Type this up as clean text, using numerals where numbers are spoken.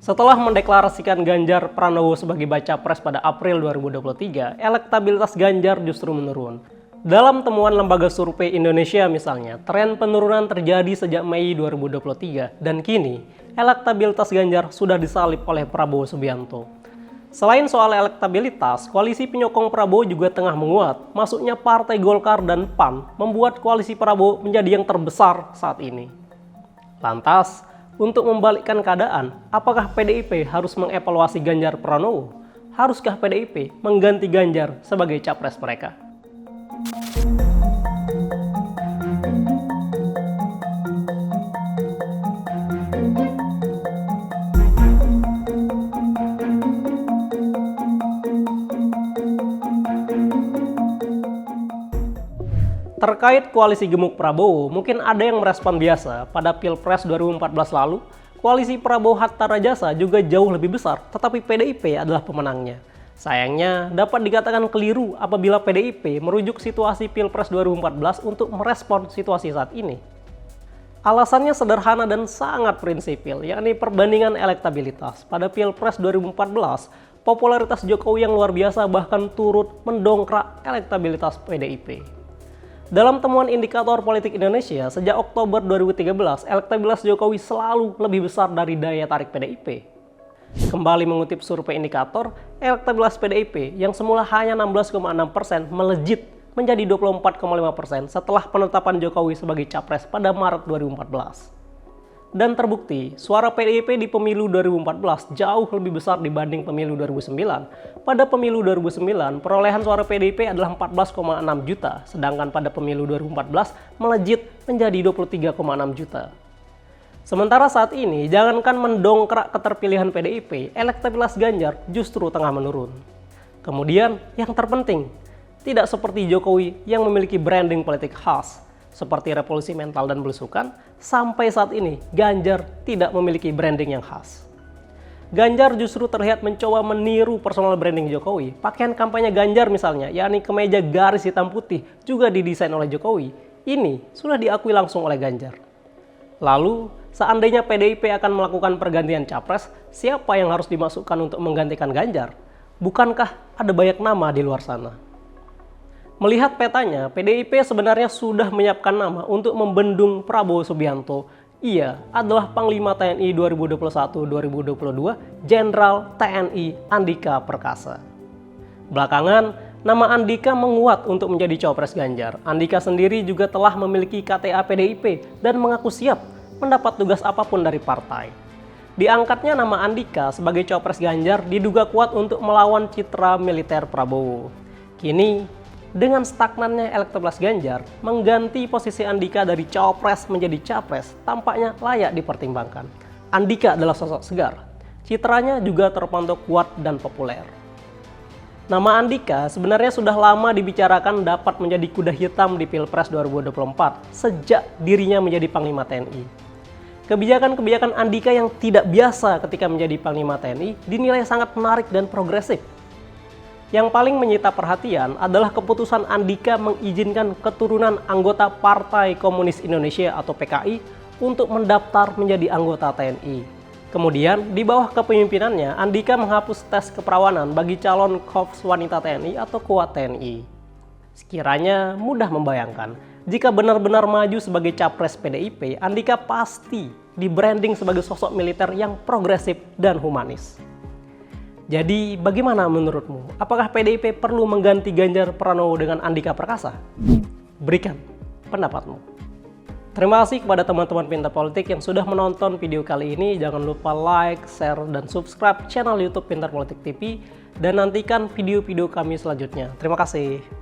Setelah mendeklarasikan Ganjar Pranowo sebagai baca pres pada April 2023, elektabilitas Ganjar justru menurun. Dalam temuan lembaga survei Indonesia misalnya, tren penurunan terjadi sejak Mei 2023 dan kini elektabilitas Ganjar sudah disalip oleh Prabowo Subianto. Selain soal elektabilitas, koalisi penyokong Prabowo juga tengah menguat. Masuknya Partai Golkar dan PAN membuat koalisi Prabowo menjadi yang terbesar saat ini. Lantas, untuk membalikkan keadaan, apakah PDIP harus mengevaluasi Ganjar Pranowo? Haruskah PDIP mengganti Ganjar sebagai capres mereka? Terkait koalisi gemuk Prabowo, mungkin ada yang merespon biasa. Pada Pilpres 2014 lalu, koalisi Prabowo Hatta Rajasa juga jauh lebih besar, tetapi PDIP adalah pemenangnya. Sayangnya, dapat dikatakan keliru apabila PDIP merujuk situasi Pilpres 2014 untuk merespon situasi saat ini. Alasannya sederhana dan sangat prinsipil, yakni perbandingan elektabilitas. Pada Pilpres 2014, popularitas Jokowi yang luar biasa bahkan turut mendongkrak elektabilitas PDIP. Dalam temuan indikator politik Indonesia, sejak Oktober 2013, elektabilitas Jokowi selalu lebih besar dari daya tarik PDIP. Kembali mengutip survei indikator, elektabilitas PDIP yang semula hanya 16,6% melejit menjadi 24,5% setelah penetapan Jokowi sebagai capres pada Maret 2014. Dan terbukti, suara PDIP di pemilu 2014 jauh lebih besar dibanding pemilu 2009. Pada pemilu 2009, perolehan suara PDIP adalah 14,6 juta, sedangkan pada pemilu 2014 melejit menjadi 23,6 juta. Sementara saat ini, jangankan mendongkrak keterpilihan PDIP, elektabilitas Ganjar justru tengah menurun. Kemudian, yang terpenting, tidak seperti Jokowi yang memiliki branding politik khas, seperti revolusi mental dan belusukan, sampai saat ini Ganjar tidak memiliki branding yang khas. Ganjar justru terlihat mencoba meniru personal branding Jokowi. Pakaian kampanye Ganjar misalnya, yakni kemeja garis hitam putih, juga didesain oleh Jokowi. Ini sudah diakui langsung oleh Ganjar. Lalu, seandainya PDIP akan melakukan pergantian capres, siapa yang harus dimasukkan untuk menggantikan Ganjar? Bukankah ada banyak nama di luar sana? Melihat petanya, PDIP sebenarnya sudah menyiapkan nama untuk membendung Prabowo Subianto. Ia adalah Panglima TNI 2021-2022, Jenderal TNI Andika Perkasa. Belakangan, nama Andika menguat untuk menjadi cawapres Ganjar. Andika sendiri juga telah memiliki KTA PDIP dan mengaku siap mendapat tugas apapun dari partai. Diangkatnya nama Andika sebagai cawapres Ganjar diduga kuat untuk melawan citra militer Prabowo. Kini, dengan stagnannya elektabilitas Ganjar, mengganti posisi Andika dari cawapres menjadi capres tampaknya layak dipertimbangkan. Andika adalah sosok segar. Citranya juga terpantau kuat dan populer. Nama Andika sebenarnya sudah lama dibicarakan dapat menjadi kuda hitam di Pilpres 2024 sejak dirinya menjadi Panglima TNI. Kebijakan-kebijakan Andika yang tidak biasa ketika menjadi Panglima TNI dinilai sangat menarik dan progresif. Yang paling menyita perhatian adalah keputusan Andika mengizinkan keturunan anggota Partai Komunis Indonesia atau PKI untuk mendaftar menjadi anggota TNI. Kemudian, di bawah kepemimpinannya, Andika menghapus tes keperawanan bagi calon Korps Wanita TNI atau KOWAT TNI. Sekiranya mudah membayangkan, jika benar-benar maju sebagai capres PDIP, Andika pasti di-branding sebagai sosok militer yang progresif dan humanis. Jadi, bagaimana menurutmu? Apakah PDIP perlu mengganti Ganjar Pranowo dengan Andika Perkasa? Berikan pendapatmu. Terima kasih kepada teman-teman Pintar Politik yang sudah menonton video kali ini. Jangan lupa like, share, dan subscribe channel YouTube Pintar Politik TV. Dan nantikan video-video kami selanjutnya. Terima kasih.